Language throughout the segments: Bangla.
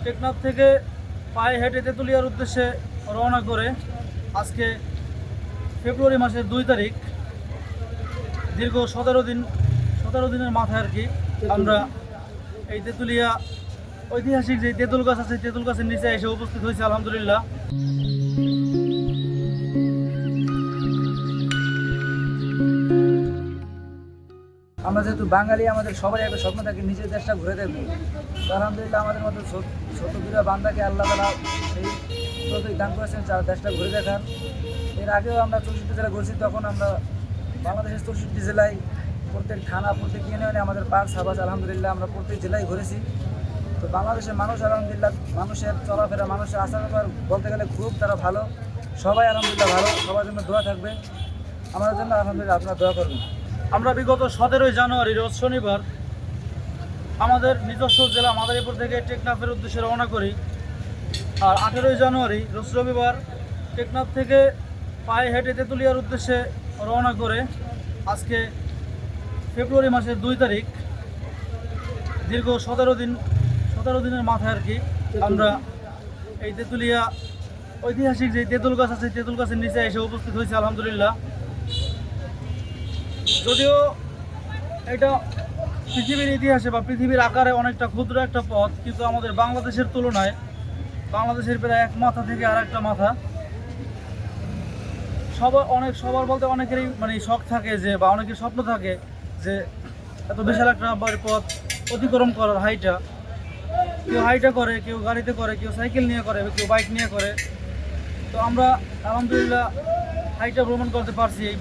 টেকনাফ থেকে পায়ে হেঁটে তেঁতুলিয়ার উদ্দেশ্যে রওনা করে আজকে ফেব্রুয়ারি মাসের 2 তারিখ দীর্ঘ 17 দিনের মাথায় আর কি আমরা এই তেঁতুলিয়া ঐতিহাসিক যে তেঁতুল গাছ আছে তেঁতুল গাছের নিচে এসে উপস্থিত হয়েছে আলহামদুলিল্লাহ। আমরা যেহেতু বাঙালি, আমাদের সবাই একটা স্বপ্ন থাকে নিজের দেশটা ঘুরে দেখবো। তো আলহামদুলিল্লাহ আমাদের মতো শতবীরা বান্দাকে আল্লাহ তাআলা সেই তৌফিক দান করেছেন দেশটা ঘুরে দেখার। এর আগেও আমরা 64 জেলা ঘুরছি, তখন আমরা বাংলাদেশের 64 জেলায় প্রত্যেক থানা প্রত্যেক ইউনিয়নে আমাদের পার্ক সাবাস আলহামদুলিল্লাহ আমরা প্রত্যেক জেলায় ঘুরেছি। তো বাংলাদেশের মানুষ আলহামদুলিল্লাহ, মানুষের চলাফেরা, মানুষের আচার ব্যবহার বলতে গেলে খুব তারা ভালো, সবাই আলহামদুলিল্লাহ ভালো। সবার জন্য দোয়া থাকবে, আমাদের জন্য আলহামদুলিল্লাহ আপনারা দোয়া করবেন। আমরা বিগত 17 জানুয়ারি রোজ শনিবার আমাদের নিজস্ব জেলা মাদারীপুর থেকে টেকনাফের উদ্দেশ্যে রওনা করি। আর 18 জানুয়ারি রোজ রবিবার টেকনাফ থেকে পায়ে হেঁটে তেঁতুলিয়ার উদ্দেশ্যে রওনা করে আজকে ফেব্রুয়ারি মাসের 2 তারিখ দীর্ঘ 17 দিনের মাথায় আর কি আমরা এই তেঁতুলিয়া ঐতিহাসিক যে তেঁতুল গাছ আছে তেঁতুল গাছের নিচে এসে উপস্থিত হয়েছে আলহামদুলিল্লাহ। যদিও এটা পৃথিবীর ইতিহাসে বা পৃথিবীর আকারে অনেকটা ক্ষুদ্র একটা পথ, কিন্তু আমাদের বাংলাদেশের তুলনায় বাংলাদেশের প্রায় এক মাথা থেকে আর একটা মাথা। সবার বলতে অনেকেরই মানে শখ থাকে যে, বা অনেকের স্বপ্ন থাকে যে এত বিশাল একটা পথ অতিক্রম করার। কেউ হাইটা করে, কেউ গাড়িতে করে, কেউ সাইকেল নিয়ে করে, কেউ বাইক নিয়ে করে। তো আমরা আলহামদুলিল্লাহ হাইটা ভ্রমণ করতে পারছি, এই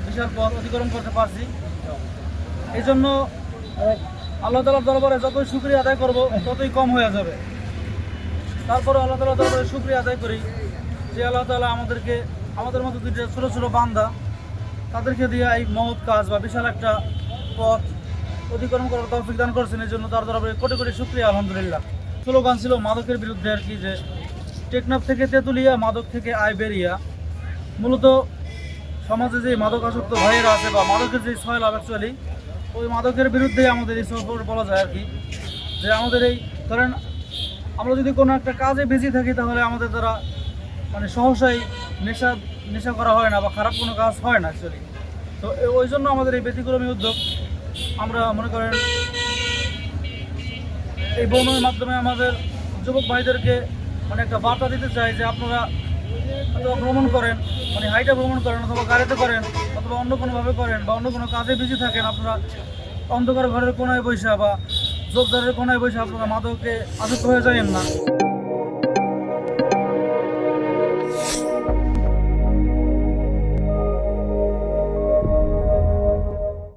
বিশাল পথ অতিক্রম করতে পারছি। এই জন্য আল্লাহ তাআলার দরবারে যতই শুকরিয়া আদায় করব ততই কম হয়ে যাবে। তারপরে আল্লাহ তাআলার দরবারে শুকরিয়া আদায় করি যে আল্লাহ তাআলা আমাদের মতো দুইটা ছোটো ছোটো বান্দা তাদেরকে দিয়ে এই মহৎ কাজ বা বিশাল একটা পথ অতিক্রম করার তৌফিক দান করছেন। এই জন্য তার দরবারে কোটি কোটি শুকরিয়া আলহামদুলিল্লাহ। স্লোগান ছিল মাদকের বিরুদ্ধে আর কি, যে টেকনাফ থেকে তেঁতুলিয়া, মাদক থেকে আয় বেরিয়া। মূলত সমাজে যে মাদকাসক্ত ভাইয়েরা আছে বা মাদকের যে সয়লাভ অ্যাকচুয়ালি ওই মাদকের বিরুদ্ধে আমাদের এই সফর বলা যায় আর কি। যে আমাদের এই ধরেন আমরা যদি কোনো একটা কাজে বিজি থাকি তাহলে আমাদের দ্বারা মানে সহসাই নেশা করা হয় না বা খারাপ কোনো কাজ হয় না অ্যাকচুয়ালি। তো ওই জন্য আমাদের এই ব্যতিক্রমী উদ্যোগ। আমরা মনে করেন এই ভ্রমণের মাধ্যমে আমাদের যুবক ভাইদেরকে মানে একটা বার্তা দিতে চাই যে আপনারা অথবা ভ্রমণ করেন, মানে হাইটে ভ্রমণ করেন অথবা গাড়িতে করেন অথবা অন্য কোনোভাবে করেন বা অন্য কোনো কাজে বিজি থাকেন, আপনারা অন্ধকার ঘরের কোনায় বসে বা জোরদারের কোনায় বসে আপনারা মাদকে আসক্ত হয়ে যাবেন না।